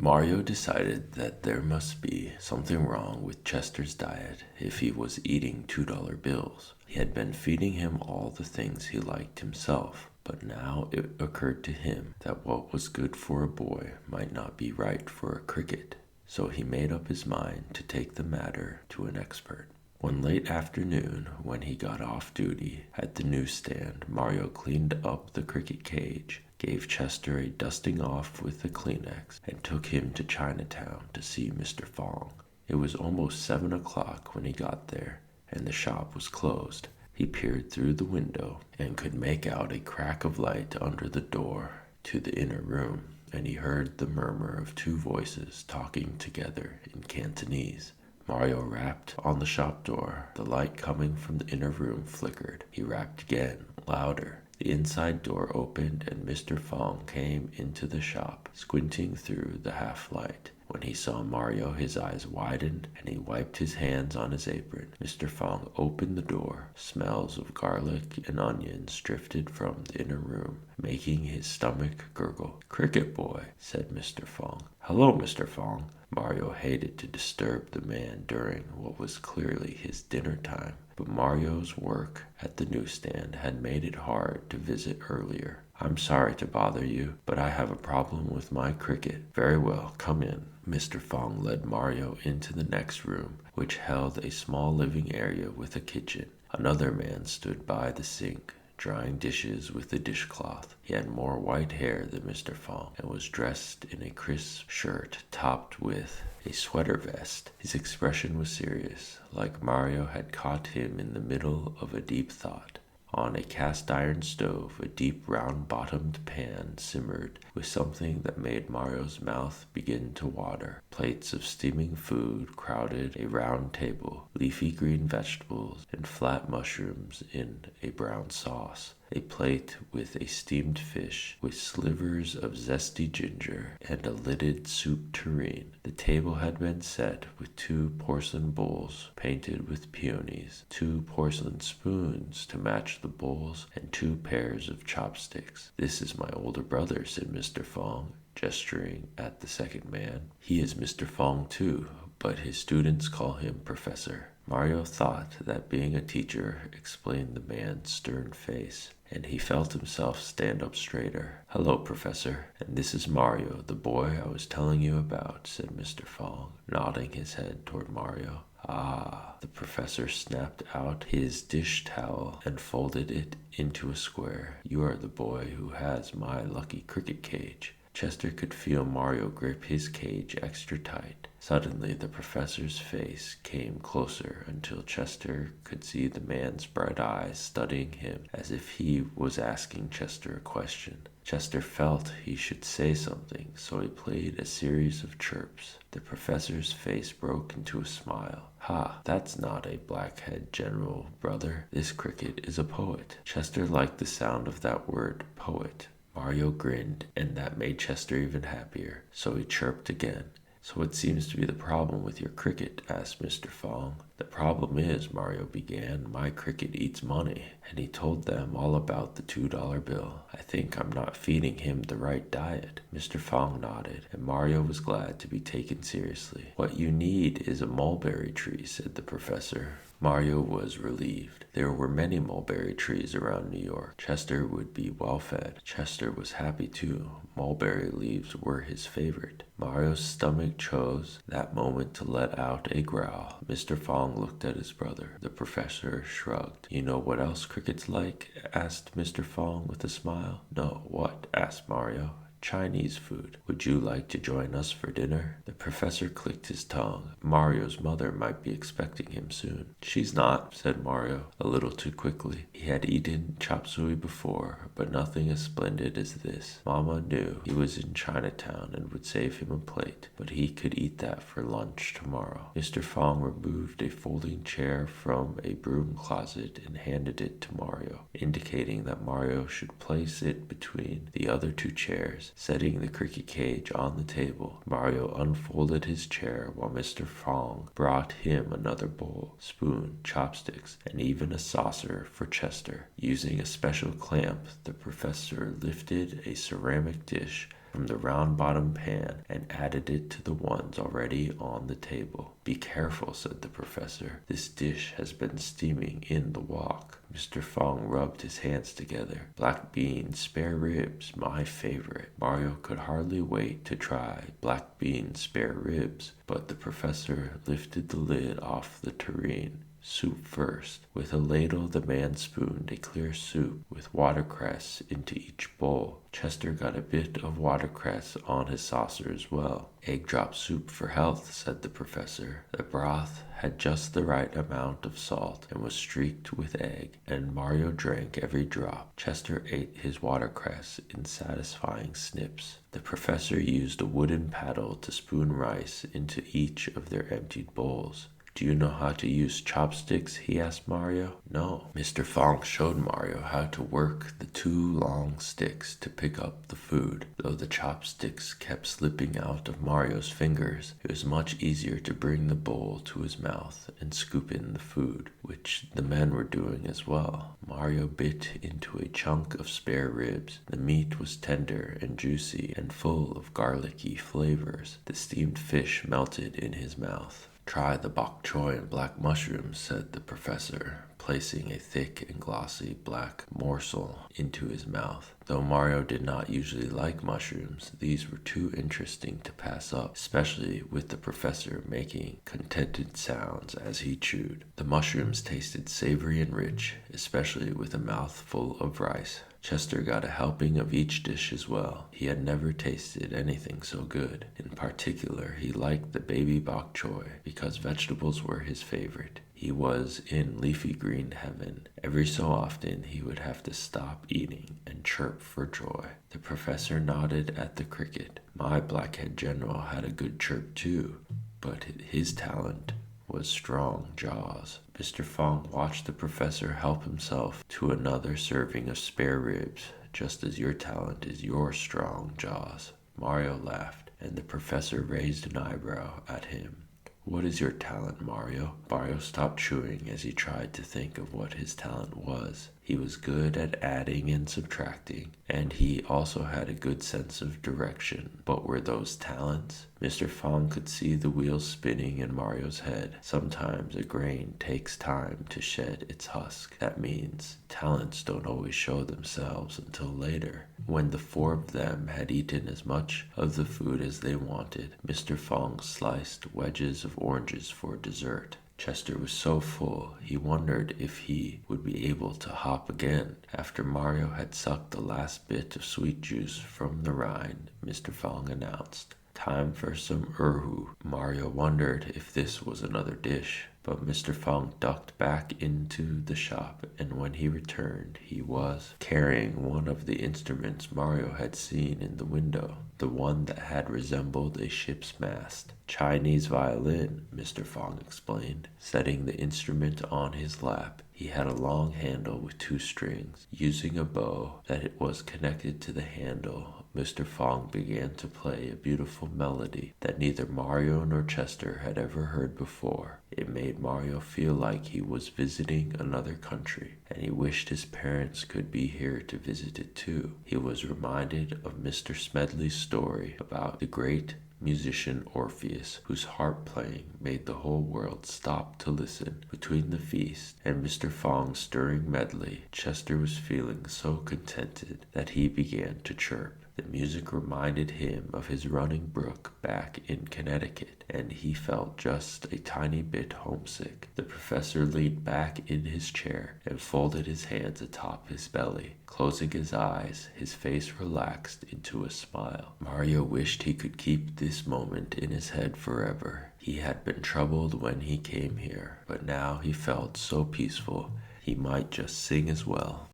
Mario decided that there must be something wrong with Chester's diet if he was eating $2 bills. He had been feeding him all the things he liked himself, but now it occurred to him that what was good for a boy might not be right for a cricket. So he made up his mind to take the matter to an expert. One late afternoon, when he got off duty at the newsstand, Mario cleaned up the cricket cage, gave Chester a dusting off with a Kleenex, and took him to Chinatown to see Mr. Fong. It was almost 7 o'clock when he got there, and the shop was closed. He peered through the window and could make out a crack of light under the door to the inner room, and he heard the murmur of two voices talking together in Cantonese. Mario rapped on the shop door. The light coming from the inner room flickered. He rapped again, louder. The inside door opened and Mr. Fong came into the shop, squinting through the half-light. When he saw Mario, his eyes widened and he wiped his hands on his apron. Mr. Fong opened the door. Smells of garlic and onions drifted from the inner room, making his stomach gurgle. "Cricket boy," said Mr. Fong. "Hello, Mr. Fong." Mario hated to disturb the man during what was clearly his dinner time, but Mario's work at the newsstand had made it hard to visit earlier. "I'm sorry to bother you, but I have a problem with my cricket." "Very well, come in." Mr. Fong led Mario into the next room, which held a small living area with a kitchen. Another man stood by the sink, drying dishes with a dishcloth. He had more white hair than Mr. Fong and was dressed in a crisp shirt topped with a sweater vest. His expression was serious, like Mario had caught him in the middle of a deep thought. On a cast-iron stove, a deep round-bottomed pan simmered with something that made Mario's mouth begin to water. Plates of steaming food crowded a round table, leafy green vegetables and flat mushrooms in a brown sauce. A plate with a steamed fish, with slivers of zesty ginger, and a lidded soup tureen. The table had been set with 2 porcelain bowls painted with peonies, 2 porcelain spoons to match the bowls, and 2 pairs of chopsticks. "This is my older brother," said Mr. Fong, gesturing at the second man. "He is Mr. Fong too, but his students call him Professor." Mario thought that being a teacher explained the man's stern face, and he felt himself stand up straighter. "Hello, Professor, and this is Mario, the boy I was telling you about," said Mr. Fong, nodding his head toward Mario. "Ah," the professor snapped out his dish towel and folded it into a square. "You are the boy who has my lucky cricket cage." Chester could feel Mario grip his cage extra tight. Suddenly, the professor's face came closer until Chester could see the man's bright eyes studying him as if he was asking Chester a question. Chester felt he should say something, so he played a series of chirps. The professor's face broke into a smile. "Ha, that's not a blackhead general, brother. This cricket is a poet." Chester liked the sound of that word, poet. Mario grinned, and that made Chester even happier, so he chirped again. "So what seems to be the problem with your cricket?" asked Mr. Fong. "The problem is," Mario began, "my cricket eats money," and he told them all about the $2 bill. "I think I'm not feeding him the right diet." Mr. Fong nodded, and Mario was glad to be taken seriously. "What you need is a mulberry tree," said the professor. Mario was relieved. There were many mulberry trees around New York. Chester would be well fed. Chester was happy too. Mulberry leaves were his favorite. Mario's stomach chose that moment to let out a growl. Mr. Fong looked at his brother. The professor shrugged. "You know what else cricket's like?" asked Mr. Fong with a smile. "No, what?" asked Mario. "Chinese food. Would you like to join us for dinner?" The professor clicked his tongue. Mario's mother might be expecting him soon. "She's not," said Mario, a little too quickly. He had eaten chop suey before, but nothing as splendid as this. Mama knew he was in Chinatown and would save him a plate, but he could eat that for lunch tomorrow. Mr. Fong removed a folding chair from a broom closet and handed it to Mario, indicating that Mario should place it between the other 2 chairs. Setting the cricket cage on the table, Mario unfolded his chair while Mr. Fong brought him another bowl, spoon, chopsticks, and even a saucer for Chester. Using a special clamp, the professor lifted a ceramic dish from the round-bottomed pan and added it to the ones already on the table. "Be careful," said the professor. "This dish has been steaming in the wok." Mr. Fong rubbed his hands together. "Black bean spare ribs, my favorite." Mario could hardly wait to try black bean spare ribs, but the professor lifted the lid off the tureen. "Soup first." With a ladle, the man spooned a clear soup with watercress into each bowl. Chester got a bit of watercress on his saucer as well. "Egg drop soup for health," said the professor. The broth had just the right amount of salt and was streaked with egg, and Mario drank every drop. Chester ate his watercress in satisfying snips. The professor used a wooden paddle to spoon rice into each of their emptied bowls. "Do you know how to use chopsticks?" he asked Mario. "No." Mr. Fong showed Mario how to work the two long sticks to pick up the food. Though the chopsticks kept slipping out of Mario's fingers, it was much easier to bring the bowl to his mouth and scoop in the food, which the men were doing as well. Mario bit into a chunk of spare ribs. The meat was tender and juicy and full of garlicky flavors. The steamed fish melted in his mouth. "Try the bok choy and black mushrooms," said the professor, placing a thick and glossy black morsel into his mouth. Though Mario did not usually like mushrooms, these were too interesting to pass up, especially with the professor making contented sounds as he chewed. The mushrooms tasted savory and rich, especially with a mouthful of rice. Chester got a helping of each dish as well. He had never tasted anything so good. In particular, he liked the baby bok choy because vegetables were his favorite. He was in leafy green heaven. Every so often he would have to stop eating and chirp for joy. The professor nodded at the cricket. My blackhead general had a good chirp too, but his talent was strong jaws. Mr. Fong watched the professor help himself to another serving of spare ribs, just as your talent is your strong jaws. Mario laughed, and the professor raised an eyebrow at him. "What is your talent, Mario?" Mario stopped chewing as he tried to think of what his talent was. He was good at adding and subtracting, and he also had a good sense of direction. But were those talents? Mr. Fong could see the wheels spinning in Mario's head. Sometimes a grain takes time to shed its husk. That means talents don't always show themselves until later. When the four of them had eaten as much of the food as they wanted, Mr. Fong sliced wedges of oranges for dessert. Chester was so full, he wondered if he would be able to hop again. After Mario had sucked the last bit of sweet juice from the rind, Mr. Fong announced, "Time for some erhu." Mario wondered if this was another dish, but Mr. Fong ducked back into the shop, and when he returned, he was carrying one of the instruments Mario had seen in the window, the one that had resembled a ship's mast. "Chinese violin," Mr. Fong explained, setting the instrument on his lap. He had a long handle with two strings. Using a bow that was connected to the handle, Mr. Fong began to play a beautiful melody that neither Mario nor Chester had ever heard before. It made Mario feel like he was visiting another country, and he wished his parents could be here to visit it too. He was reminded of Mr. Smedley's story about the great musician Orpheus, whose harp playing made the whole world stop to listen. Between the feast and Mr. Fong's stirring medley, Chester was feeling so contented that he began to chirp. The music reminded him of his running brook back in Connecticut, and he felt just a tiny bit homesick. The professor leaned back in his chair and folded his hands atop his belly. Closing his eyes, his face relaxed into a smile. Mario wished he could keep this moment in his head forever. He had been troubled when he came here, but now he felt so peaceful he might just sing as well.